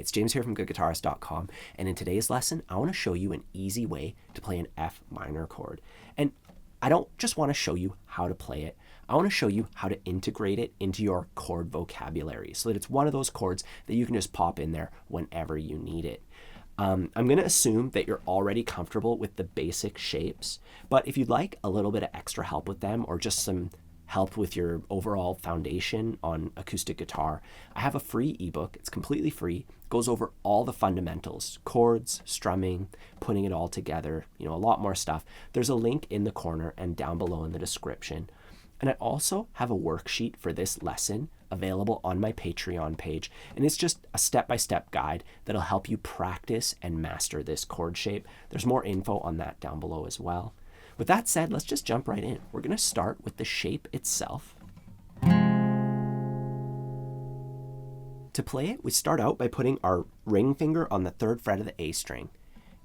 It's James here from goodguitarist.com, and in today's lesson, I want to show you an easy way to play an F minor chord. And I don't just want to show you how to play it, I want to show you how to integrate it into your chord vocabulary so that it's one of those chords that you can just pop in there whenever you need it. I'm going to assume that you're already comfortable with the basic shapes, but if you'd like a little bit of extra help with them or just some help with your overall foundation on acoustic guitar, I have a free ebook. It's completely free. It goes over all the fundamentals, chords, strumming, putting it all together, a lot more stuff. There's a link in the corner and down below in the description. And I also have a worksheet for this lesson available on my Patreon page. And it's just a step-by-step guide that'll help you practice and master this chord shape. There's more info on that down below as well. With that said, let's just jump right in. We're going to start with the shape itself. To play it, we start out by putting our ring finger on the 3rd fret of the A string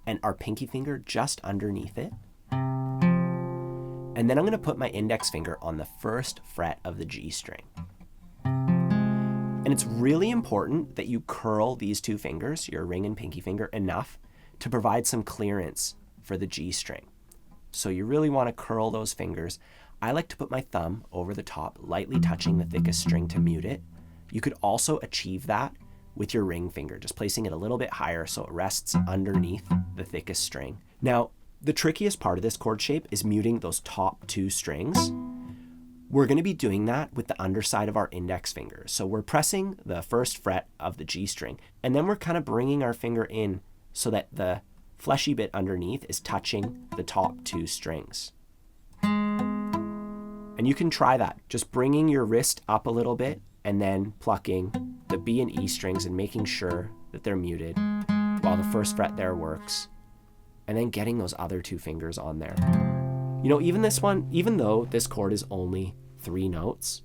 and our pinky finger just underneath it. And then I'm going to put my index finger on the 1st fret of the G string. And it's really important that you curl these two fingers, your ring and pinky finger, enough to provide some clearance for the G string. So you really want to curl those fingers. I like to put my thumb over the top, lightly touching the thickest string to mute it. You could also achieve that with your ring finger, just placing it a little bit higher so it rests underneath the thickest string. Now, the trickiest part of this chord shape is muting those top 2 strings. We're going to be doing that with the underside of our index finger. So we're pressing the 1st fret of the G string, and then we're kind of bringing our finger in so that the fleshy bit underneath is touching the top 2 strings. And you can try that, just bringing your wrist up a little bit and then plucking the B and E strings and making sure that they're muted while the 1st fret there works. And then getting those other 2 fingers on there. Even this one, even though this chord is only 3 notes,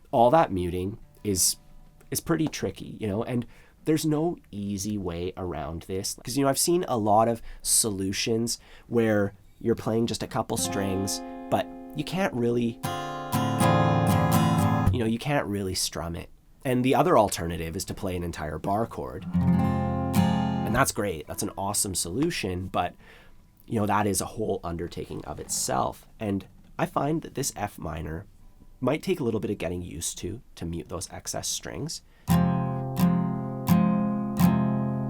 all that muting is pretty tricky, and there's no easy way around this. Because, I've seen a lot of solutions where you're playing just a couple strings, but you can't really, you can't really strum it. And the other alternative is to play an entire bar chord. And that's great. That's an awesome solution, but that is a whole undertaking of itself. And I find that this F minor might take a little bit of getting used to mute those excess strings.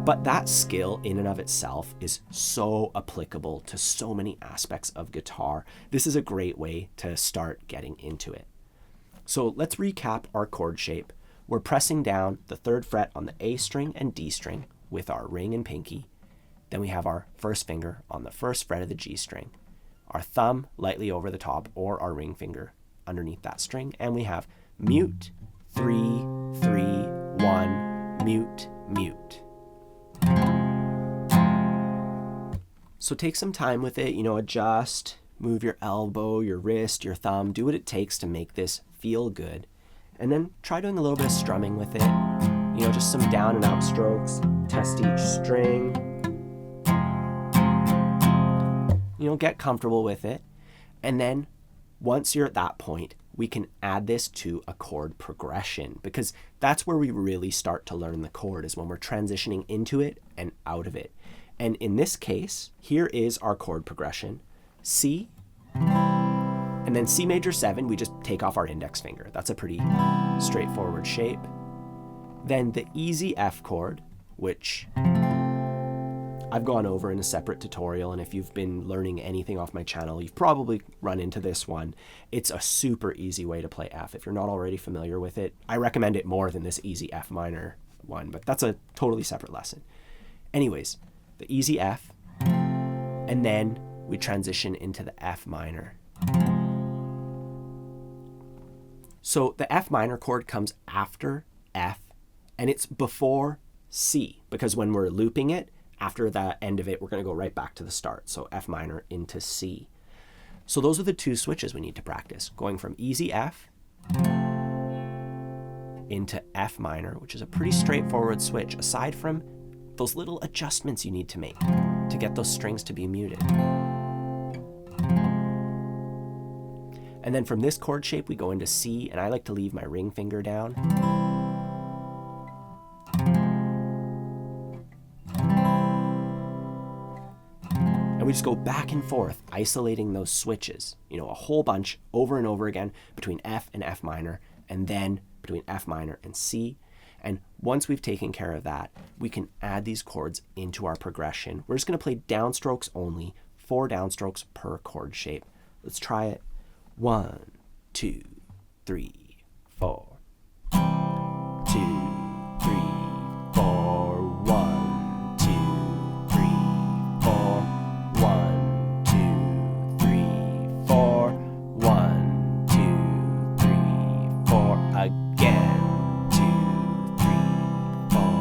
But that skill in and of itself is so applicable to so many aspects of guitar. This is a great way to start getting into it. So let's recap our chord shape. We're pressing down the 3rd fret on the A string and D string with our ring and pinky. Then we have our 1st finger on the 1st fret of the G string, our thumb lightly over the top or our ring finger underneath that string, and we have mute, 3, 3, 1, mute, mute. So take some time with it, adjust, move your elbow, your wrist, your thumb, do what it takes to make this feel good. And then try doing a little bit of strumming with it, just some down and up strokes, test each string. Get comfortable with it. And then once you're at that point, we can add this to a chord progression, because that's where we really start to learn the chord, is when we're transitioning into it and out of it. And in this case, here is our chord progression. C, and then C major 7, we just take off our index finger. That's a pretty straightforward shape. Then the easy F chord, which I've gone over in a separate tutorial, and if you've been learning anything off my channel, you've probably run into this one. It's a super easy way to play F. If you're not already familiar with it, I recommend it more than this easy F minor one, but that's a totally separate lesson. Anyways, the easy F, and then we transition into the F minor. So the F minor chord comes after F, and it's before C, because when we're looping it, after the end of it, we're going to go right back to the start. So F minor into C. So those are the 2 switches we need to practice, going from easy F into F minor, which is a pretty straightforward switch, aside from those little adjustments you need to make to get those strings to be muted. And then from this chord shape, we go into C, and I like to leave my ring finger down. we just go back and forth, isolating those switches, you know, a whole bunch over and over again between F and F minor, and then between F minor and C. And once we've taken care of that, we can add these chords into our progression. We're just going to play downstrokes only, 4 downstrokes per chord shape. Let's try it. 1, 2, 3, 4. 2, 3, 4. 1, 2, 3, 4. 1, 2, 3, 4. 1, 2, 3, 4. Again. 2, 3, 4.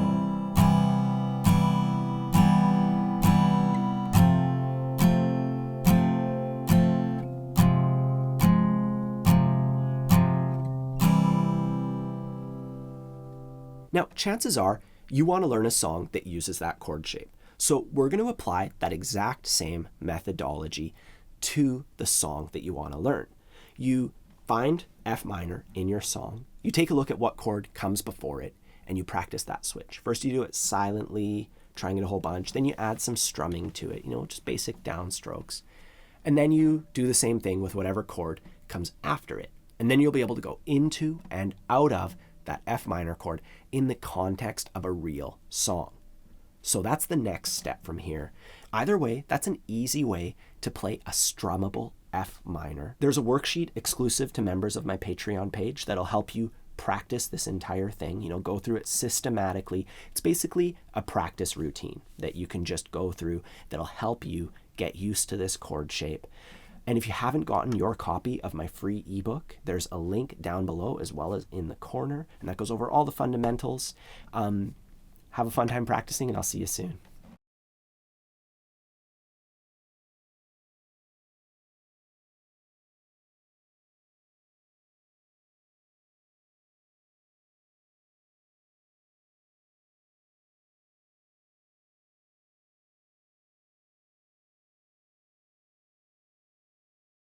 Now, chances are you want to learn a song that uses that chord shape. So we're going to apply that exact same methodology to the song that you want to learn. You find F minor in your song, you take a look at what chord comes before it, and you practice that switch. First you do it silently, trying it a whole bunch, then you add some strumming to it, you know, just basic downstrokes. And then you do the same thing with whatever chord comes after it. And then you'll be able to go into and out of that F minor chord in the context of a real song. So that's the next step from here. Either way, that's an easy way to play a strummable F minor. There's a worksheet exclusive to members of my Patreon page that'll help you practice this entire thing, you know, go through it systematically. It's basically a practice routine that you can just go through that'll help you get used to this chord shape. And if you haven't gotten your copy of my free ebook, there's a link down below as well as in the corner, and that goes over all the fundamentals. Have a fun time practicing, and I'll see you soon.